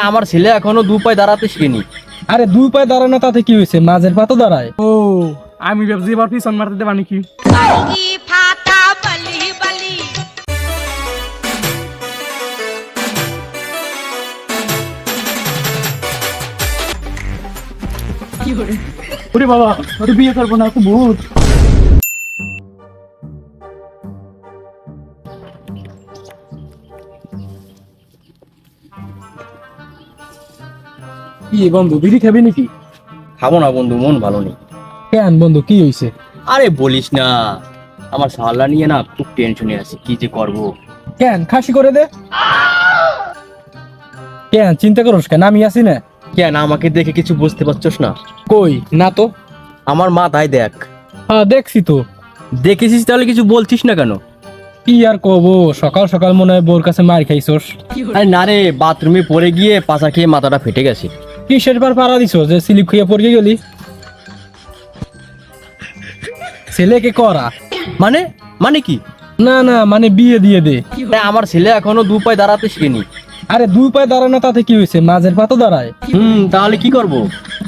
আমার ছেলে এখনো দু পায়ে দাঁড়াতে শিখেনি। আরে দুই পায়ে দাঁড়ানো তাতে কি হয়েছে, মাঝের পা তো দাঁড়ায়। ও আমি ভাবছি এবার পিছন মারতে দেবা নাকি। ওরে বাবা, ওরে বিয়ে করবো না, খুব ভূত। কি বন্ধু, বিড়ি খাবি নাকি? খাবো না বন্ধু, মন ভালো নেই। কেন বন্ধু, কি হয়েছে? আরে বলিস না, আমার শালা নিয়ে না খুব টেনশনে আছি, কি যে করব। কেন, খাসি করে দে। কেন চিন্তা করোস কেন, আমি আছি না। কেন আমাকে দেখে কিছু বুঝতে পারছস না? কই না তো। আমার মাথায় দেখ। হ্যাঁ দেখছি তো। দেখেছিস তাহলে কিছু বলছিস না কেন? কি আর কব, সকাল সকাল মনে হয় বোর কাছে মার খাইছোস। আরে না রে, বাথরুমে পড়ে গিয়ে পাছা খেয়ে মাথাটা ফেটে গেছে। কিসের পর পাড়া দিছো যে স্লিপ খেয়ে পড়ে গেলি? ছেলেকে করা মানে মানে কি? না না, মানে বিয়ে দিয়ে দে। আরে আমার ছেলে এখনো দু পায়ে দাঁড়াতে শিখেনি। আরে দুই পায়ে দাঁড়ানো তাতে কি হয়েছে, মাঝের পা তো দাঁড়ায়। তাহলে কি করব?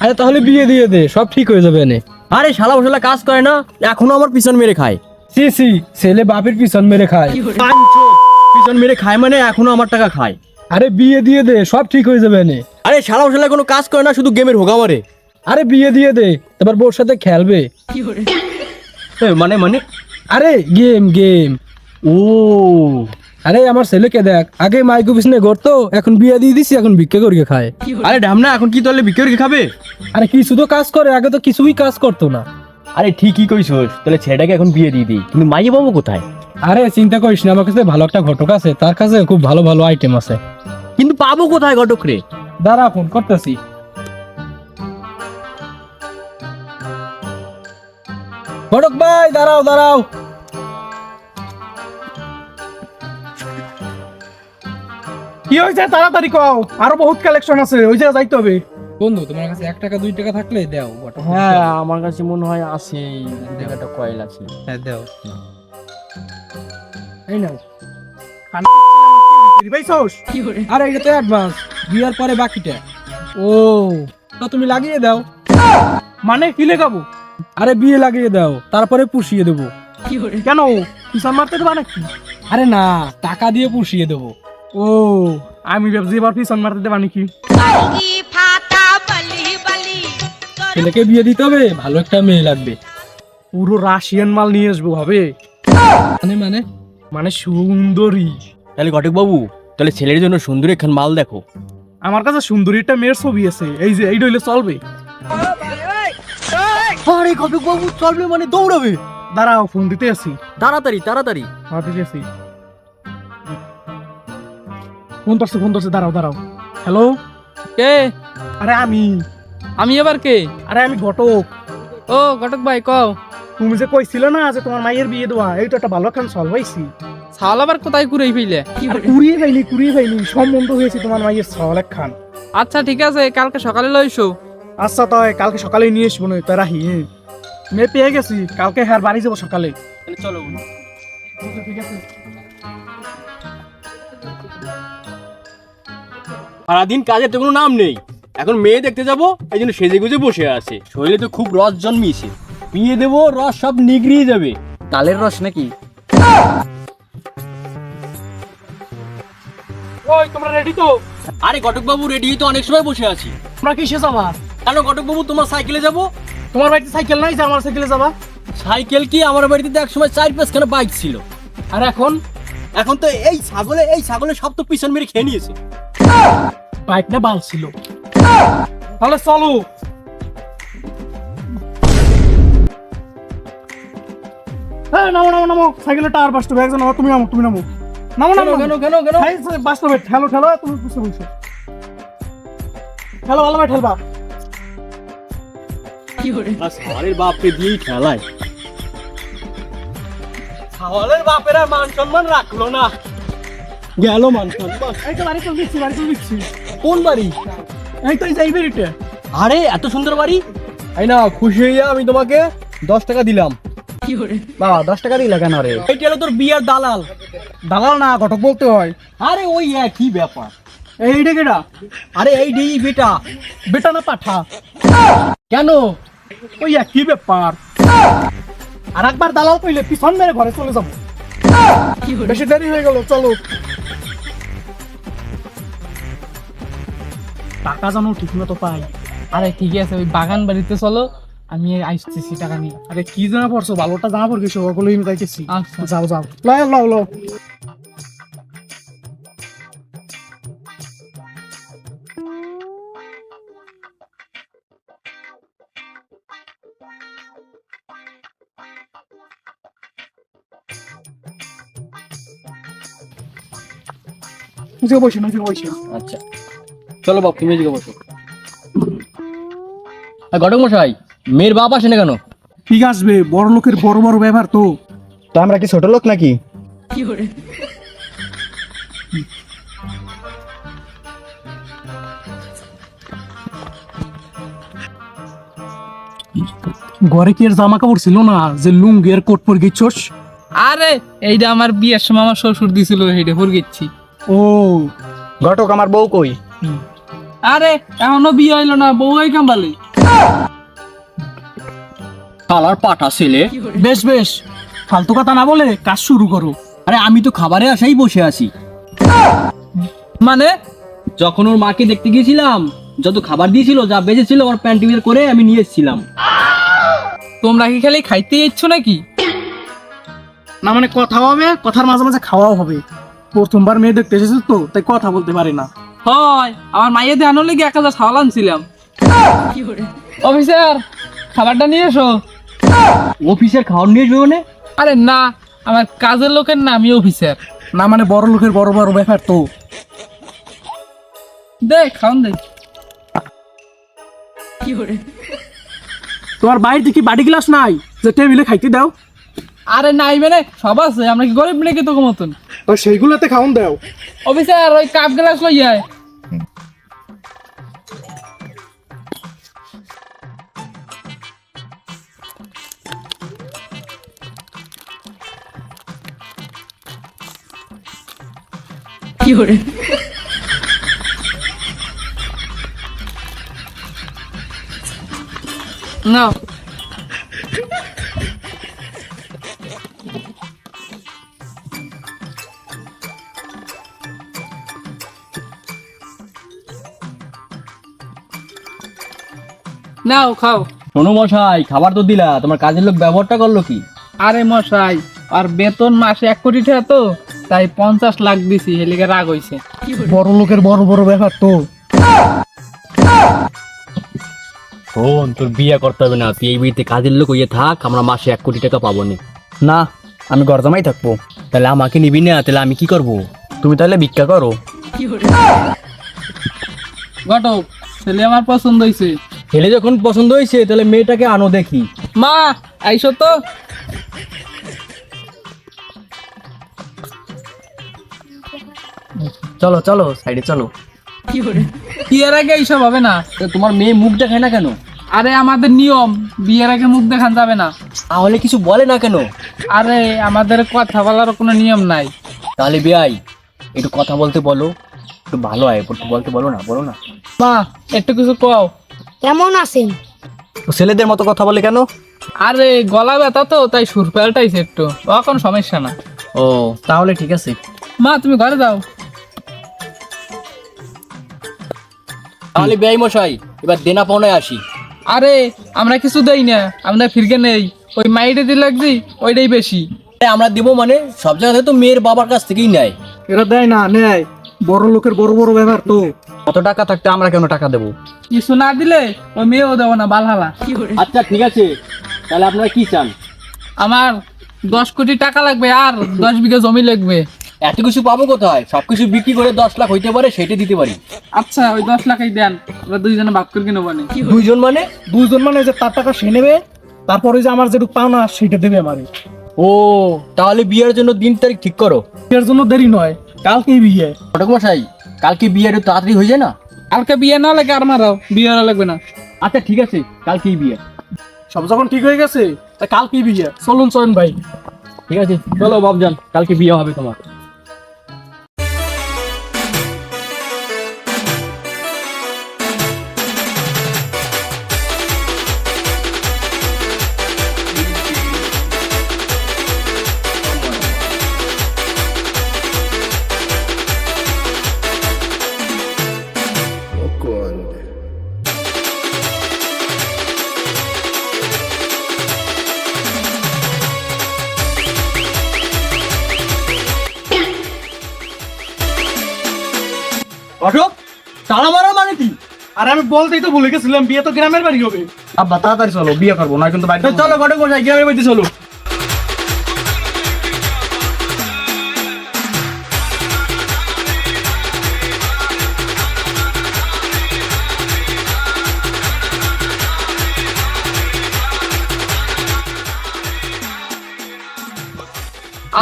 আরে তাহলে বিয়ে দিয়ে দে, সব ঠিক হয়ে যাবে এনে। আরে শালা বসালা কাজ করে না, এখনো আমার পিছন মেরে খায়। সি সি, ছেলে বাপের পিছন মেরে খায়। পিছন মেরে খায় মানে এখনো আমার টাকা খায়। আরে বিয়ে দিয়ে দে, সব ঠিক হয়ে যাবে এনে। আরে শালা বসালা কোনো কাজ করে না, শুধু গেমের হোগা মারে। আরে বিয়ে দিয়ে দে, তারপর বোর সাথে খেলবে। মানে মানে আরে গেম গেম। ও আরে আমার ছেলেকে দেখ, আগে মাইকো পিছনে ঘুরতো, এখন বিয়ে দিয়ে দিছি, এখন ভিক্ষা করিয়ে খায়। আরে ঢামনা, এখন কি তাহলে বিক্রি করে খাবে? আরে কিছু তো কাজ করে, আগে তো কিছুই কাজ করতো না। আরে ঠিকই কইছস, তাহলে ছেলেটাকে এখন বিয়ে দিয়ে দিই, কিন্তু মাইয়ে পাবো কোথায়? আরে চিন্তা করিস না, আমার কাছে ভালো একটা ঘটক আছে, তার কাছে খুব ভালো ভালো আইটেম আছে। কিন্তু পাবো কোথায় ঘটক রে? দাঁড়া, ফোন করতেছি। ঘটক ভাই দাঁড়াও দাঁড়াও। কি হয়েছে তাড়াতাড়ি কও, আরো বহুত কালেকশন আছে, ওই জায়গায় যাইতে হবে। বন্ধু তোমার কাছে 1 টাকা 2 টাকা থাকলে দাও ঘটক। হ্যাঁ আমার কাছে মনে হয় আছে, একটা কয়েল আছে। হ্যাঁ দাও। এই নাও। পাইছস? আরে এটা তো অ্যাডভান্স, বিয়ার পরে বাকিটা। ও, তো তুমি লাগিয়ে দাও। মানে কি লেখাবো? আরে বিয়ে লাগিয়ে দাও, তারপরে পুষিয়ে দেবো। কেন, পিছন মারতে দেবা নাকি? আরে না, টাকা দিয়ে পুষিয়ে দেবো। ও আমি ভাবছি এবার পিছন মারতে দেবা নাকি। ছেলেকে বিয়ে দিতে হবে, ভালো একটা মেয়ে লাগবে। পুরো রাশিয়ান মাল নিয়ে আসবো হবে। মানে মানে মানে সুন্দরী। তাহলে ঘটক বাবু, তাহলে ছেলের জন্য সুন্দর একখান মাল দেখো। আমার কাছে সুন্দরী একটা মেয়ের ছবি আছে, এই যে এই ডইলে চলবে। আরে ঘটক বাবু চলবে মানে দৌড়াবে? দাঁড়াও, ফোন দিতে আছি। তাড়াতাড়ি তাড়াতাড়ি। হ্যাঁ দিতে আছি। ফোন করছে, দাঁড়াও দাঁড়াও। হ্যালো, কে? আরে আমি আবার কে? আরে আমি ঘটক। ও ঘটক ভাই কও। তুমি যে কইছিলে না যে তোমার মায়ের বিয়ে দেওয়া, এই তো একটা ভালো খান সলভ হয়েছি। ছাল আবার কোথায় কুড়াই ফেলে? আর কুড়িয়ে পাইনি সম্বন্ধ হয়েছে তোমার মায়ের সওয়াল খান। আচ্ছা ঠিক আছে, কালকে সকালে লইছো। আচ্ছা তাই কালকে সকালে নিয়ে আসবো না, তাই রাহি। মেয়ে পেয়ে গেছি, কালকে হ্যাঁ বাড়ি যাবো সকালে। চলো। ঠিক আছে। সারাদিন কাজের তো কোনো নাম নেই, এখন মেয়ে দেখতে যাবো এই জন্য সেজে গুজে বসে আছে। শরীরে তো খুব রস জন্মিয়েছে, বিয়ে দেবো রস সব নিগড়িয়ে যাবে। তালের রস নাকি? ওই তোমরা রেডি তো? আরে ঘটক বাবু রেডি তো অনেক সময় বসে আছি। তোমরা কিসে যাবা? কেন ঘটক বাবু, তোমার সাইকেলে যাবো। তোমার বাড়িতে সাইকেল নাই যে আমার সাইকেলে যাবা? সাইকেল কি, আমার বাড়িতে তো একসময় 4-5খানা বাইক ছিল। আর এখন? এখন তো এই ছাগলে সব তো পিছন মেরে খেয়ে নিয়েছে। বাইক না বাল ছিল। তাহলে চলো। হ্যাঁ নামো নামো নামো, সাইকেলের টায়ার বাস্ট হবে, একজন তুমি নামো তুমি নামো। নামো নামো কেন কেন কেন? বাস্ট হবে, ঠেলো ঠেলো, তুমি বসে বসে ঠেলো, ভালো ভাবে ঠেলবা। সাওয়ালের বাপকে দিয়েই খেলায়। সাওয়ালের বাপেরা মান সম্মান রাখলো না, গেল মান সম্মান। এই তো বাড়ি চলে দিচ্ছি। কোন বাড়ি? এই তো এই যাইবে এটা। আরে এত সুন্দর বাড়ি। এই না, খুশি হইয়া আমি তোমাকে 10 টাকা দিলাম। বাবা 10 টাকা দিলা কেন রে? এইটা হলো তোর বিয়ার দালাল। দালাল না, ঘটক বলতে হয়। আরে ওই একই ব্যাপার। এইটা কেডা? আরে এই ডি বেটা। বেটা না পাঠা? কেন? ওই একই ব্যাপার। আর একবার দালাল কইলে পিছন মেরে ঘরে চলে যাবো। বেশি দেরি হয়ে গেল, চলো। টাকা জানো ঠিক মতো পাই। আরে ঠিক আছে, ওই বাগান বাড়িতে চলো, আমি আসতেছি টাকা নিয়ে। আরে কি জানা পড়ছো, ভালোটা জানা পড় গেছো, ওগুলোই আমি যাইতেছি। আচ্ছা। যাও যাও, লও লও লও। বসে না, বসে। আচ্ছা চলো বাপ, তুমি এদিকে বসো। ঘটক মশাই, মেয়ের বাপ আসে না কেন? ঠিক আসবে, বড় লোকের বড় বড় ব্যবহার তো। তো আমরা কি ছোট লোক নাকি? ঘরে কি আর জামা কাপড় ছিল না যে লুঙ্গি আর কোট পরে গেছোস? আরে এইটা আমার বিয়ের সময় আমার শ্বশুর দিছিল, সেইটা ভুল গেছি। ও ঘটক আমার বউ কই? আরে এখনো বিয়ে হইলো না, বউ হই কাম্বালি। শালার পাঠা ছেলে। বেশ বেশ, ফালতু কথা না বলে কাজ শুরু করো। আরে আমি তো খাবারে আসাই বসে আছি। মানে যখন ওর মাকে দেখতে গিয়েছিলাম, যত খাবার দিয়েছিল, যা বেঁচেছিল, ওর প্যান্টি বের করে আমি নিয়ে এসেছিলাম। তোমরা কি খালি খাইতে ইচ্ছো নাকি? না মানে কথা হবে, কথার মাঝে মাঝে খাওয়াও হবে। প্রথমবার মেয়ে দেখতে এসেছিস তো, তাই কথা বলতে পারি না। হয়, আমার মাইয়ে দেখানোর লেগে 1000 ছাওয়াল আনছিলাম। অফিসার, খাবারটা নিয়ে এসো। অফিসের খাওয়ার নিয়ে এসবে মানে? আরে না, আমার কাজের লোকের না, আমি অফিসার। না মানে বড় লোকের বড় বড় ব্যাপার তো। দেখ খাওন দেখ। তোমার বাড়িতে কি বাড়ি গ্লাস নাই যে টেবিলে খাইতে দাও? আরে নাই মানে সব আছে, আমরা কি গরিব নাকি তোকে মতন? তো সেইগুলোতে খাওন দাও। অফিসার, ওই কাপ গ্লাস লই আয়। নাও। নাও খাও। শোনো মশাই, খাবার তো দিলা, তোমার কাজের লোক ব্যবহারটা করলো কি? আরে মশাই, আর বেতন মাসে 1 কোটি টাকা তো, তাই 50 লাখ দিছি, হেলিকে রাগ হইছে। বড় লোকের বড় বড় ব্যাপার তো। শোন, তোর বিয়ে করতে হবে না, তুই এই বিয়েতে কাজের লোক হইয়ে থাক, আমরা মাসে 1 কোটি টাকা পাবো না। না, আমি ঘর জামাই থাকবো। তাহলে আমাকে নিবি না? তাহলে আমি কি করব? তুমি তাহলে ভিক্ষা করো। ঘটক, ছেলে আমার পছন্দ হইছে। ছেলে যখন পছন্দ হয়েছে, তাহলে মেয়েটাকে আনো দেখি। মা আইসো তো। চলো চলো, সাইডে চলো। বিয়ের আগে এইসব হবে না। তো তোমার মেয়ে মুখ দেখায় না কেন? আরে আমাদের নিয়ম, বিয়ের আগে মুখ দেখান যাবে না। তাহলে কিছু বলে না কেন? আরে আমাদের কথা বলার কোনো নিয়ম নাই। তাহলে বিয়াই, একটু কথা বলতে বলো, একটু ভালো হয় বলতে বলো না, বলো না। মা একটু কিছু কও। কেমন আছেন? তো ছেলেদের মতো কথা বলে কেন? আরে গলা ব্যথা তো, তাই সুর পাল্টাইছে একটু, ও কোনো সমস্যা না। ও তাহলে ঠিক আছে। মা তুমি ঘরে যাও। তাহলে বিয়াই মশাই, এবার দেনা পাওনায় আসি। আরে আমরা কিছু দেই না, আমরা ফিরকে নেই। ওই মাইটে দিয়ে লাগছি, ওইটাই বেশি। আমরা দিব মানে সব জায়গাতে তো মেয়ের বাবার কাছ থেকেই নেয়। এরা দেয় না, নেয়। বড় লোকের বড় বড় ব্যাপার তো। কত টাকা থাকতে আমরা কেন টাকা দেবো? কিছু না দিলে ওই মেয়েও দেবো না, বালহালা। আচ্ছা ঠিক আছে, তাহলে আপনারা কি চান? আমার 10 কোটি টাকা লাগবে, আর 10 বিঘা জমি লাগবে। এত কিছু পাবো কোথায়? সবকিছু বিক্রি করে 10 লাখ হইতে পারে, সেটা দিতে পারি। আচ্ছা ওই 10 লাখই দেন, আমরা দুইজনে ভাগ করে কিনে বানি। দুইজন মানে? দুইজন মানে যে তার টাকা সে নেবে, তারপরে যে আমার যেটুকু পাওনা সেটা দেবে আমারে। ও, তাহলে বিয়ের জন্য দিন তারিখ ঠিক করো। এর জন্য দেরি নয়, কালকেই বিয়ে। ঘটক মশাই, কালকে বিয়ে একটু তাড়াতাড়ি হয়ে যায় না? কালকে বিয়ে না লাগে আর মারাও, বিয়ে হওয়া লাগবে না। আচ্ছা ঠিক আছে, কালকেই বিয়ে। সব যখন ঠিক হয়ে গেছে, তা কালকেই বিয়ে। চলুন চলেন ভাই। ঠিক আছে, চলো বাবজান, কালকে বিয়ে হবে তোমার। মারা মানে কি? আর আমি বলতেই তো ভুলে গেছিলাম বিয়ে তো গ্রামের বাড়ি হবে। আব্বা তাড়াতাড়ি চলো, বিয়ে করবো না কিন্তু বাড়িতে চলো ঘটক মশাই গ্রামের বাড়িতে চলো।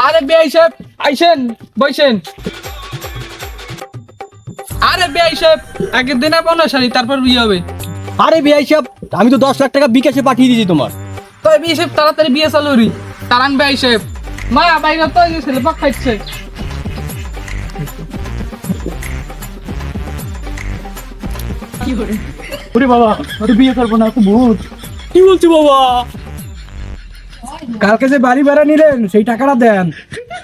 আরে বেআই সাহেব আইসেন, বইসেন। আরে বেআই সাহেব, আগের দিনে পনেরো সারি, তারপর বিয়ে হবে। আরে বিআই সাহেব, আমি তো 10 লাখ টাকা বিকাশে পাঠিয়ে দিয়েছি তোমার। তো বেআই সাহেব তাড়াতাড়ি বিয়ে চালু রি। তারান বেআই সাহেব, মা বাইরে তো এই ছেলে পাক খাইছে। ওরে বাবা, ওরে বিয়ে করবো না, খুব ভূত। কি বলছো বাবা? কালকে যে বাড়ি ভাড়া নিলেন সেই টাকাটা দেন।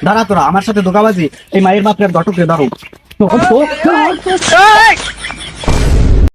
দাঁড়া তোরা, আমার সাথে ধোকাবাজি, এই মায়ের বাপের ঘটককে ধরো।